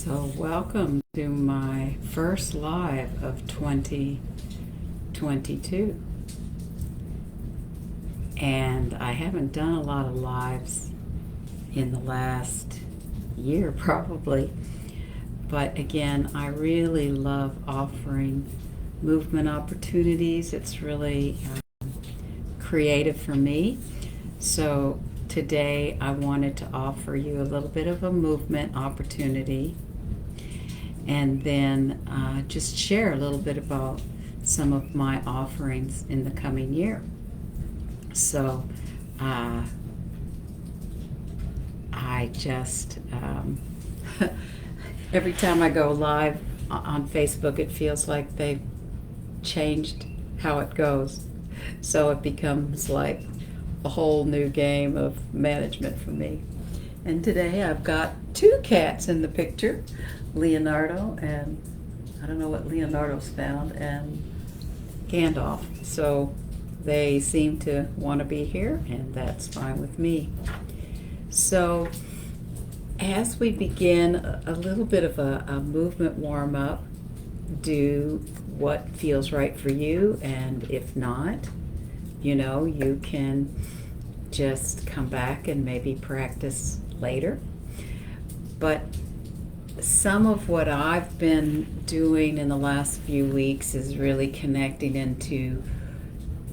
So, welcome to my first live of 2022. And I haven't done a lot of lives in the last year, probably. But again, I really love offering movement opportunities. It's really creative for me. So, today I wanted to offer you a little bit of a movement opportunity and then just share a little bit about some of my offerings in the coming year. So I just, every time I go live on Facebook, it feels like they've changed how it goes. So it becomes like a whole new game of management for me. And today I've got two cats in the picture, Leonardo and I don't know what Leonardo's found, and Gandalf. So they seem to want to be here, and that's fine with me. So as we begin a little bit of a movement warm-up, do what feels right for you, and if not, you can just come back and maybe practice later. But some of what I've been doing in the last few weeks is really connecting into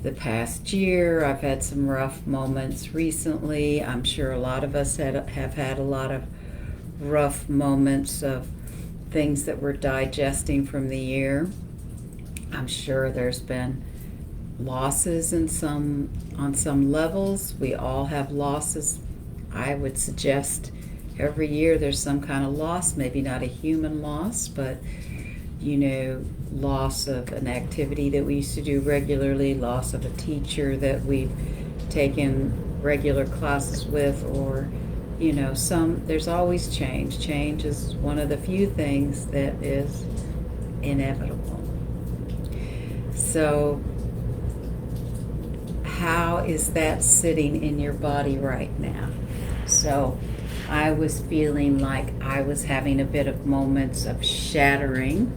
the past year. I've had some rough moments recently. I'm sure a lot of us have had a lot of rough moments of things that we're digesting from the year. I'm sure there's been losses on some levels. We all have losses. I would suggest every year there's some kind of loss, maybe not a human loss, but loss of an activity that we used to do regularly, loss of a teacher that we've taken regular classes with, or there's always change. Change is one of the few things that is inevitable. So how is that sitting in your body right now? So I was feeling like I was having a bit of moments of shattering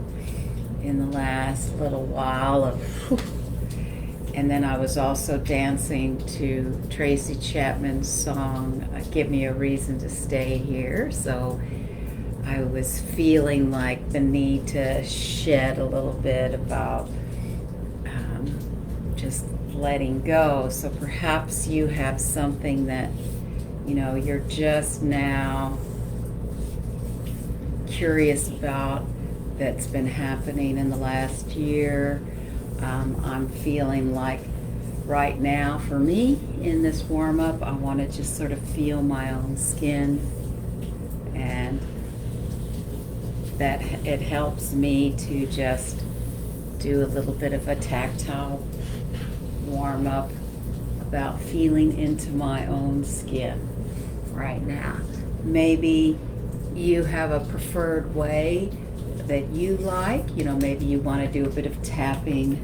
in the last little while and then I was also dancing to Tracy Chapman's song, Give Me a Reason to Stay Here. So I was feeling like the need to shed a little bit about just letting go. So perhaps you have something that you're just now curious about that's been happening in the last year. I'm feeling like right now for me in this warm-up, I want to just sort of feel my own skin, and that it helps me to just do a little bit of a tactile warm-up about feeling into my own skin right now. Maybe you have a preferred way that you like. Maybe you want to do a bit of tapping,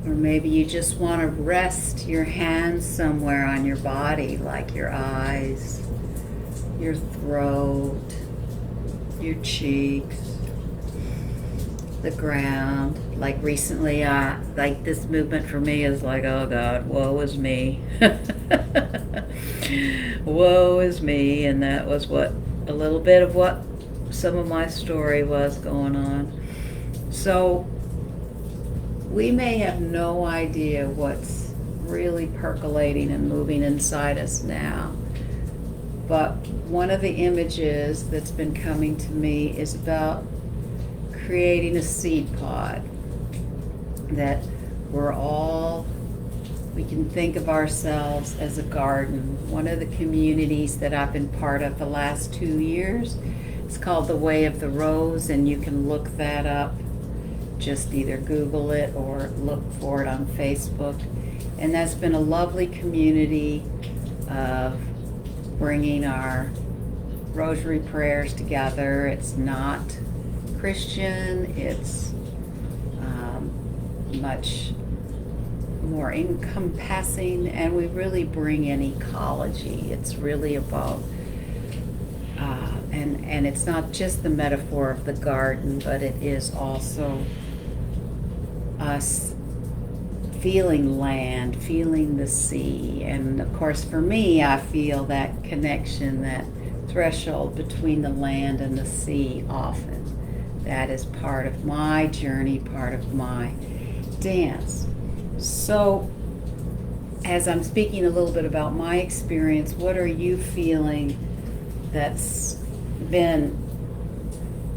or maybe you just want to rest your hands somewhere on your body, like your eyes, your throat, your cheeks, the ground. Like recently, like this movement for me is like, oh God, woe is me. Woe is me. And that was a little bit of what some of my story was going on. So we may have no idea what's really percolating and moving inside us now. But one of the images that's been coming to me is about creating a seed pod that we can think of ourselves as a garden. One of the communities that I've been part of the last 2 years is called the Way of the Rose, and you can look that up. Just either Google it or look for it on Facebook. And that's been a lovely community of bringing our rosary prayers together. It's not Christian, it's much more encompassing, and we really bring in ecology. It's really about and it's not just the metaphor of the garden, but it is also us feeling land, feeling the sea. And of course, for me, I feel that connection, that threshold between the land and the sea often. That is part of my journey, part of my dance. So, as I'm speaking a little bit about my experience, what are you feeling that's been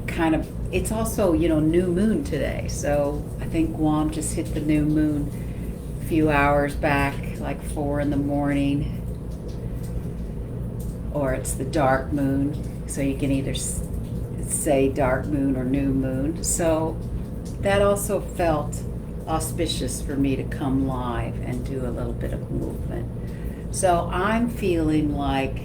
kind of, it's also, new moon today. So I think Guam just hit the new moon a few hours back, like 4 in the morning. Or it's the dark moon. So you can either say dark moon or new moon. So that also felt auspicious for me to come live and do a little bit of movement. So I'm feeling like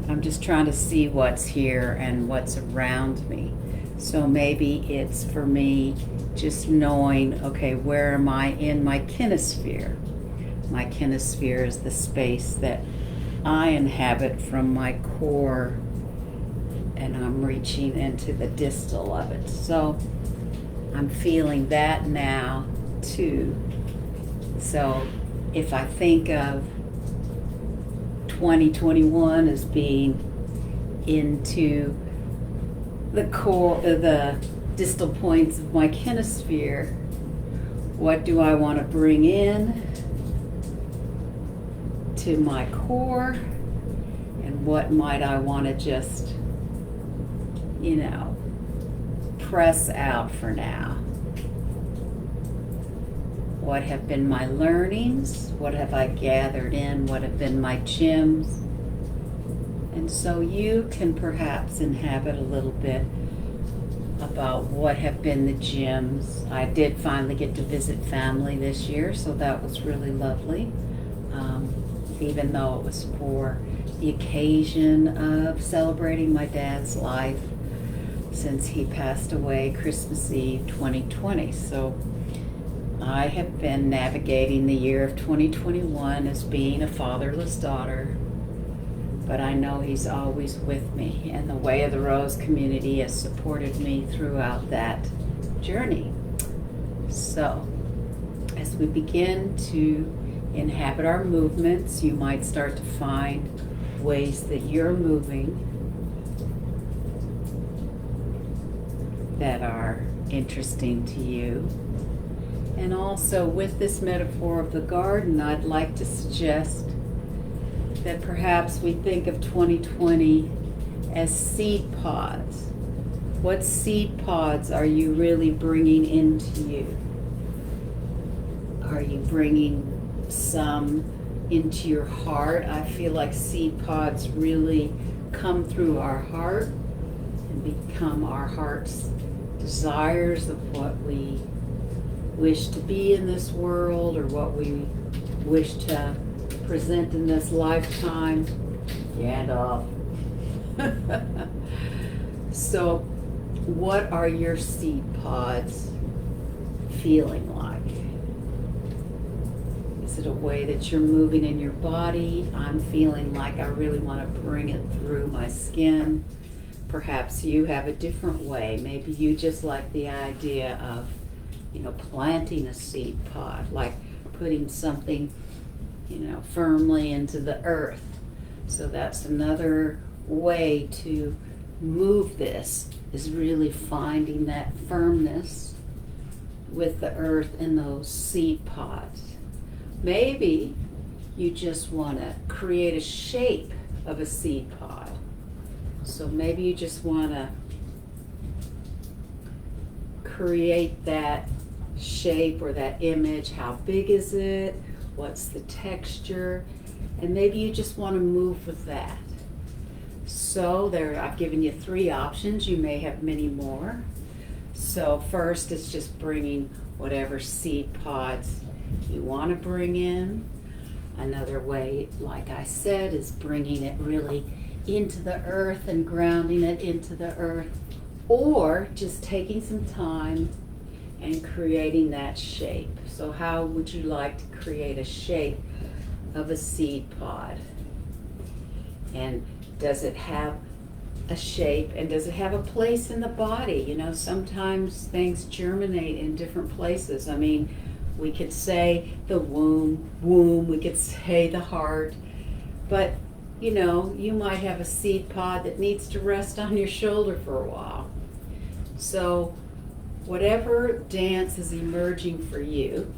I'm just trying to see what's here and what's around me. So maybe it's for me just knowing, okay, where am I in my kinesphere? My kinesphere is the space that I inhabit from my core, and I'm reaching into the distal of it. So I'm feeling that now too. So if I think of 2021 as being into the core, the distal points of my kinesphere, what do I want to bring in to my core, and what might I want to just, press out for now? What have been my learnings? What have I gathered in? What have been my gems? And so you can perhaps inhabit a little bit about what have been the gems. I did finally get to visit family this year, so that was really lovely. Even though it was for the occasion of celebrating my dad's life, since he passed away Christmas Eve 2020. So I have been navigating the year of 2021 as being a fatherless daughter, but I know he's always with me, and the Way of the Rose community has supported me throughout that journey. So as we begin to inhabit our movements, you might start to find ways that you're moving that are interesting to you. And also, with this metaphor of the garden, I'd like to suggest that perhaps we think of 2020 as seed pods. What seed pods are you really bringing into you? Are you bringing some into your heart? I feel like seed pods really come through our heart and become our heart's desires of what we wish to be in this world, or what we wish to present in this lifetime. Gandalf. So what are your seed pods feeling like? Is it a way that you're moving in your body? I'm feeling like I really want to bring it through my skin. Perhaps you have a different way. Maybe you just like the idea of, planting a seed pod, like putting something, firmly into the earth. So that's another way to move this, is really finding that firmness with the earth in those seed pods. Maybe you just want to create a shape of a seed pod. So maybe you just want to create that shape or that image. How big is it? What's the texture? And maybe you just want to move with that. So I've given you 3 options. You may have many more. So first, it's just bringing whatever seed pods you want to bring in. Another way, like I said, is bringing it really into the earth and grounding it into the earth, or just taking some time and creating that shape. So how would you like to create a shape of a seed pod? And does it have a shape, and does it have a place in the body? You know, sometimes things germinate in different places. I mean, we could say the womb, we could say the heart, but you know, you might have a seed pod that needs to rest on your shoulder for a while. So whatever dance is emerging for you,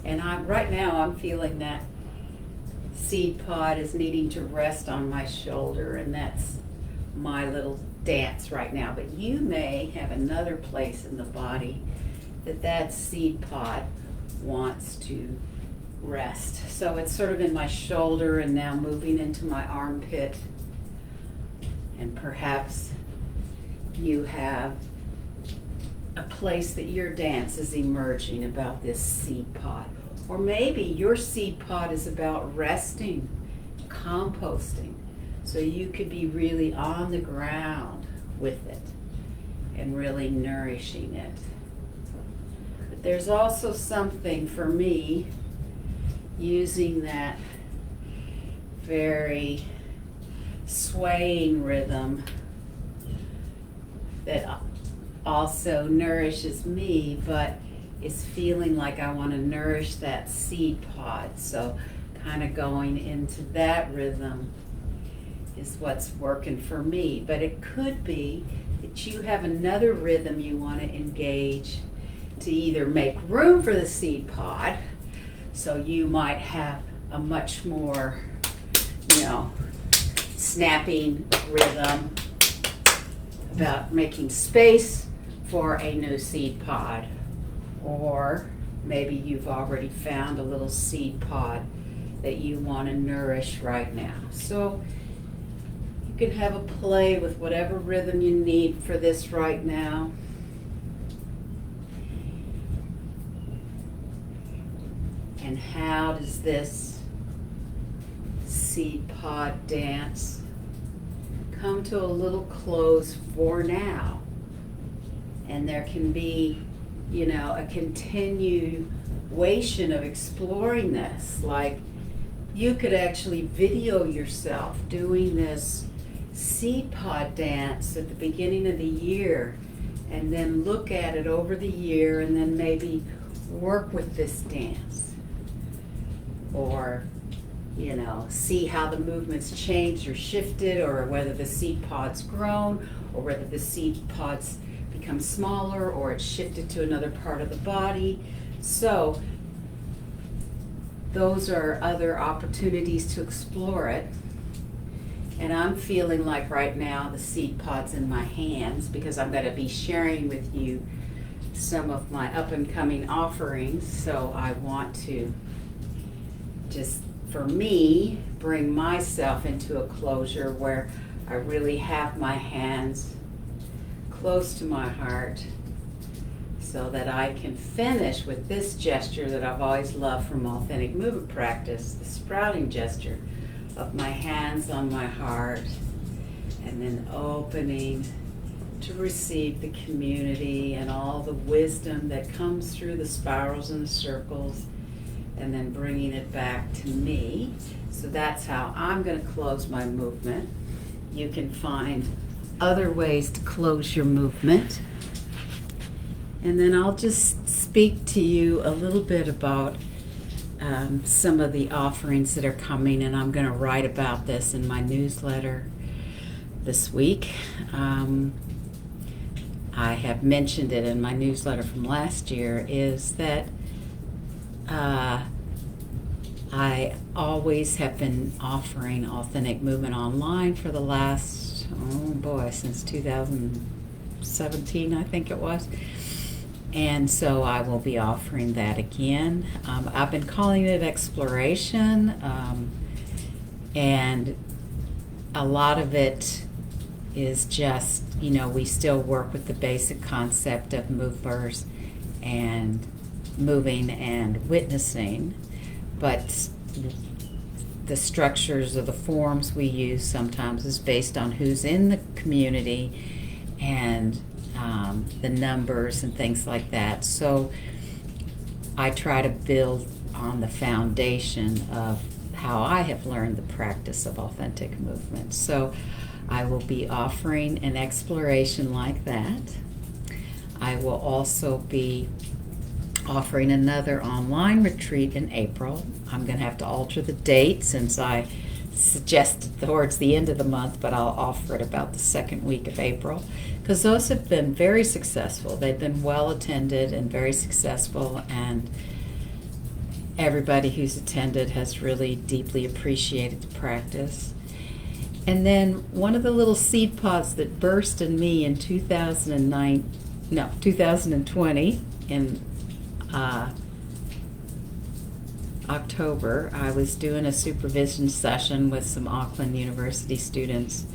and right now I'm feeling that seed pod is needing to rest on my shoulder, and that's my little dance right now. But you may have another place in the body that seed pod wants to rest. So it's sort of in my shoulder and now moving into my armpit, and perhaps you have a place that your dance is emerging about this seed pod. Or maybe your seed pod is about resting, composting. So you could be really on the ground with it and really nourishing it. But there's also something for me using that very swaying rhythm that also nourishes me, but is feeling like I want to nourish that seed pod. So kind of going into that rhythm is what's working for me. But it could be that you have another rhythm you want to engage to either make room for the seed pod. So you might have a much more, snapping rhythm about making space for a new seed pod. Or maybe you've already found a little seed pod that you want to nourish right now. So you can have a play with whatever rhythm you need for this right now. And how does this seed pod dance come to a little close for now? And there can be, a continuation of exploring this. Like, you could actually video yourself doing this seed pod dance at the beginning of the year, and then look at it over the year, and then maybe work with this dance. Or, see how the movement's changed or shifted, or whether the seed pod's grown, or whether the seed pod's become smaller, or it's shifted to another part of the body. So those are other opportunities to explore it. And I'm feeling like right now the seed pod's in my hands, because I'm going to be sharing with you some of my up and coming offerings. So I want to just, for me, bring myself into a closure where I really have my hands close to my heart, so that I can finish with this gesture that I've always loved from authentic movement practice, the sprouting gesture of my hands on my heart, and then opening to receive the community and all the wisdom that comes through the spirals and the circles, and then bringing it back to me. So that's how I'm going to close my movement. You can find other ways to close your movement. And then I'll just speak to you a little bit about some of the offerings that are coming, and I'm going to write about this in my newsletter this week. I have mentioned it in my newsletter from last year, is that I always have been offering authentic movement online for the last, since 2017, I think it was. And so I will be offering that again. I've been calling it exploration, and a lot of it is just, we still work with the basic concept of movers and moving and witnessing, but the structures of the forms we use sometimes is based on who's in the community and the numbers and things like that. So I try to build on the foundation of how I have learned the practice of authentic movement. So I will be offering an exploration like that. I will also be offering another online retreat in April. I'm going to have to alter the date since I suggested towards the end of the month, but I'll offer it about the second week of April, because those have been very successful. They've been well attended and very successful, and everybody who's attended has really deeply appreciated the practice. And then one of the little seed pods that burst in me in 2020 in October, I was doing a supervision session with some Auckland University students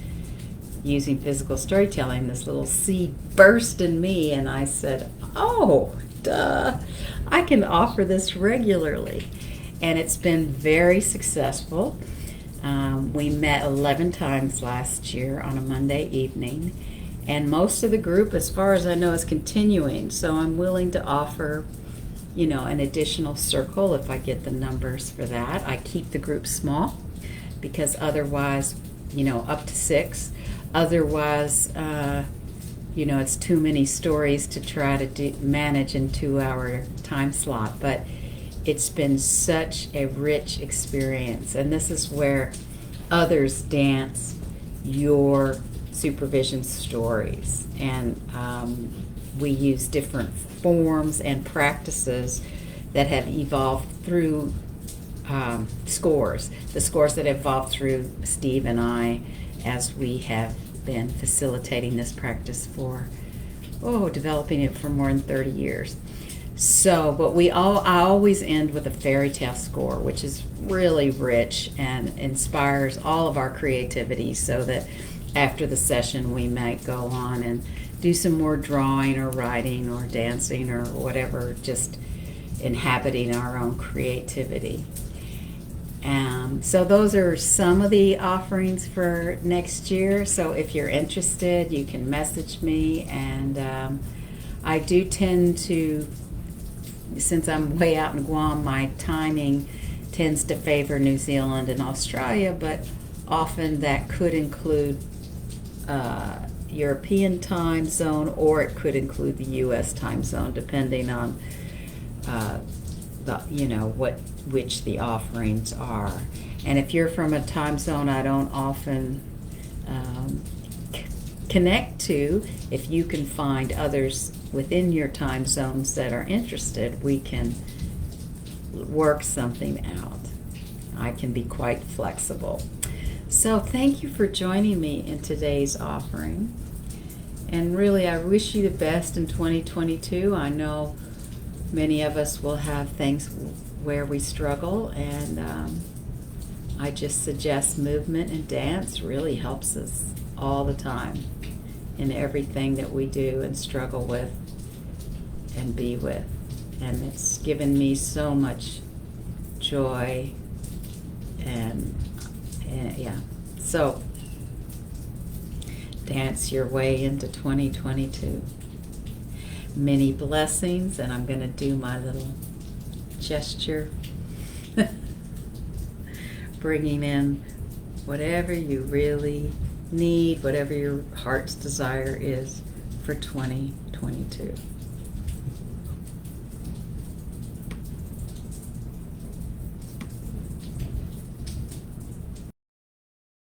using physical storytelling. This little seed burst in me, and I said, oh, duh, I can offer this regularly. And it's been very successful. We met 11 times last year on a Monday evening, and most of the group, as far as I know, is continuing. So I'm willing to offer, an additional circle if I get the numbers for that. I keep the group small because otherwise, up to 6. Otherwise, it's too many stories to try to manage in 2-hour time slot. But it's been such a rich experience, and this is where others dance your supervision stories, and we use different forms and practices that have evolved through scores, the scores that evolved through Steve and I as we have been facilitating this practice for, developing it for more than 30 years. So, but I always end with a fairy tale score, which is really rich and inspires all of our creativity, so that after the session we might go on and do some more drawing or writing or dancing or whatever, just inhabiting our own creativity. So those are some of the offerings for next year. So if you're interested, you can message me, and I do tend to, since I'm way out in Guam, my timing tends to favor New Zealand and Australia, but often that could include European time zone, or it could include the U.S. time zone, depending on which the offerings are. And if you're from a time zone I don't often connect to, if you can find others within your time zones that are interested, we can work something out. I can be quite flexible. So thank you for joining me in today's offering. And really, I wish you the best in 2022. I know many of us will have things where we struggle, and I just suggest movement and dance really helps us all the time in everything that we do and struggle with and be with. And it's given me so much joy, and yeah. So dance your way into 2022. Many blessings, and I'm going to do my little gesture, bringing in whatever you really need, whatever your heart's desire is for 2022.